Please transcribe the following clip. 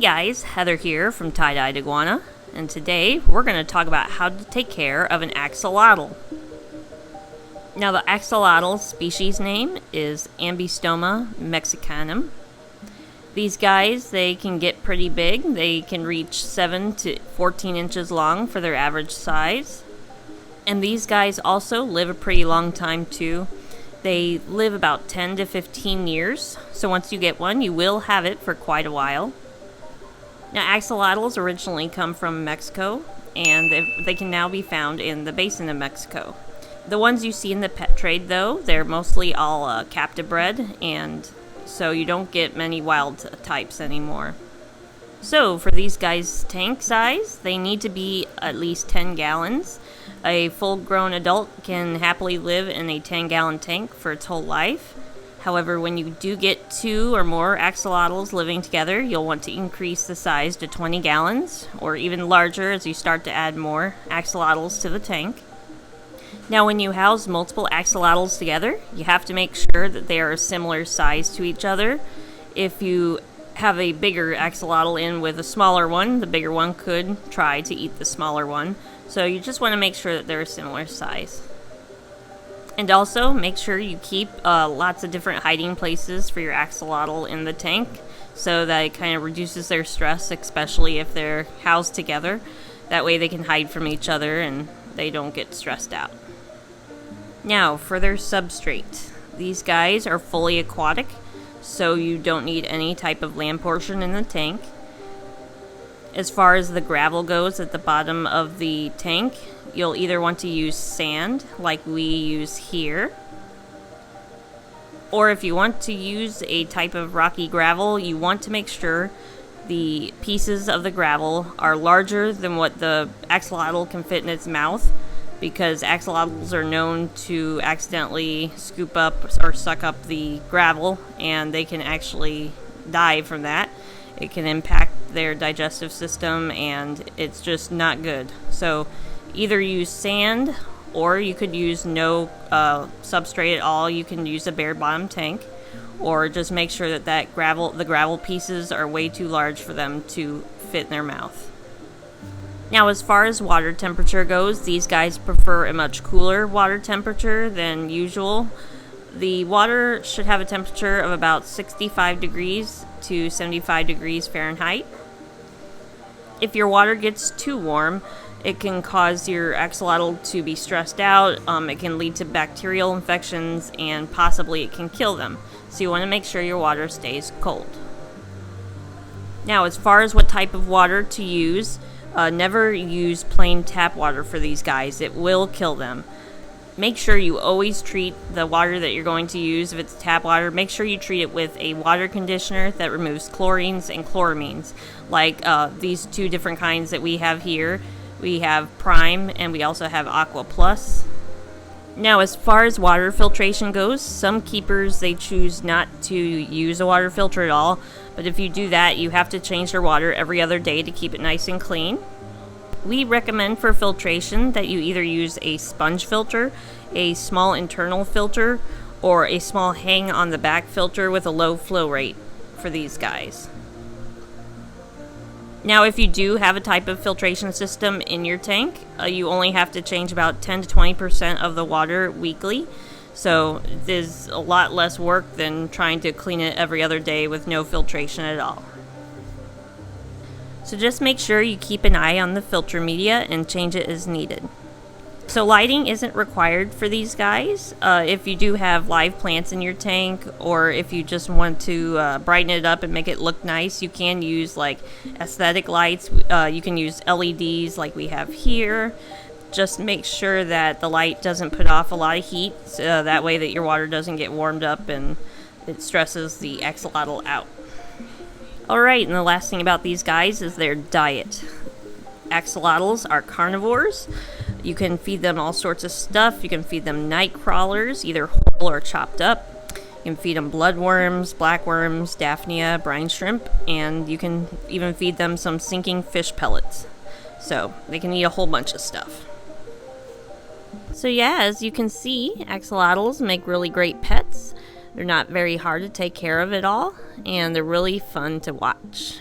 Hi guys, Heather here from Tye-Dyed Iguana, and today we're going to talk about how to take care of an axolotl. Now the axolotl species name is Ambystoma mexicanum. These guys, they can get pretty big. They can reach 7 to 14 inches long for their average size. And these guys also live a pretty long time too. They live about 10 to 15 years, so once you get one, you will have it for quite a while. Now, axolotls originally come from Mexico, and they can now be found in the basin of Mexico. The ones you see in the pet trade, though, they're mostly all captive bred, and so you don't get many wild types anymore. So, for these guys' tank size, they need to be at least 10 gallons. A full-grown adult can happily live in a 10-gallon tank for its whole life. However, when you do get 2 or more axolotls living together, you'll want to increase the size to 20 gallons, or even larger as you start to add more axolotls to the tank. Now, when you house multiple axolotls together, you have to make sure that they are a similar size to each other. If you have a bigger axolotl in with a smaller one, the bigger one could try to eat the smaller one. So you just want to make sure that they're a similar size. And also, make sure you keep lots of different hiding places for your axolotl in the tank, so that it kind of reduces their stress, especially if they're housed together. That way they can hide from each other and they don't get stressed out. Now, for their substrate. These guys are fully aquatic, so you don't need any type of land portion in the tank. As far as the gravel goes at the bottom of the tank, you'll either want to use sand, like we use here, or if you want to use a type of rocky gravel, you want to make sure the pieces of the gravel are larger than what the axolotl can fit in its mouth, because axolotls are known to accidentally scoop up or suck up the gravel, and they can actually die from that. It can impact their digestive system, and it's just not good. So either use sand, or you could use no substrate at all. You can use a bare bottom tank, or just make sure that the gravel pieces are way too large for them to fit in their mouth. Now, as far as water temperature goes, these guys prefer a much cooler water temperature than usual. The water should have a temperature of about 65 degrees to 75 degrees Fahrenheit. If your water gets too warm, it can cause your axolotl to be stressed out. It can lead to bacterial infections, and possibly it can kill them. So you want to make sure your water stays cold. Now, as far as what type of water to use, never use plain tap water for these guys. It will kill them. Make sure you always treat the water that you're going to use. If it's tap water, make sure you treat it with a water conditioner that removes chlorines and chloramines, like these 2 different kinds that we have here. We have Prime, and we also have Aqua Plus. Now, as far as water filtration goes, some keepers, they choose not to use a water filter at all, but if you do that, you have to change their water every other day to keep it nice and clean. We recommend for filtration that you either use a sponge filter, a small internal filter, or a small hang on the back filter with a low flow rate for these guys. Now, if you do have a type of filtration system in your tank, you only have to change about 10 to 20% of the water weekly. So there's a lot less work than trying to clean it every other day with no filtration at all. So just make sure you keep an eye on the filter media and change it as needed. So lighting isn't required for these guys. If you do have live plants in your tank, or if you just want to brighten it up and make it look nice, you can use like aesthetic lights. You can use LEDs like we have here. Just make sure that the light doesn't put off a lot of heat, so that way that your water doesn't get warmed up and it stresses the axolotl out. Alright, and the last thing about these guys is their diet. Axolotls are carnivores. You can feed them all sorts of stuff. You can feed them night crawlers, either whole or chopped up. You can feed them bloodworms, blackworms, daphnia, brine shrimp, and you can even feed them some sinking fish pellets. So they can eat a whole bunch of stuff. So yeah, as you can see, axolotls make really great pets. They're not very hard to take care of at all, and they're really fun to watch.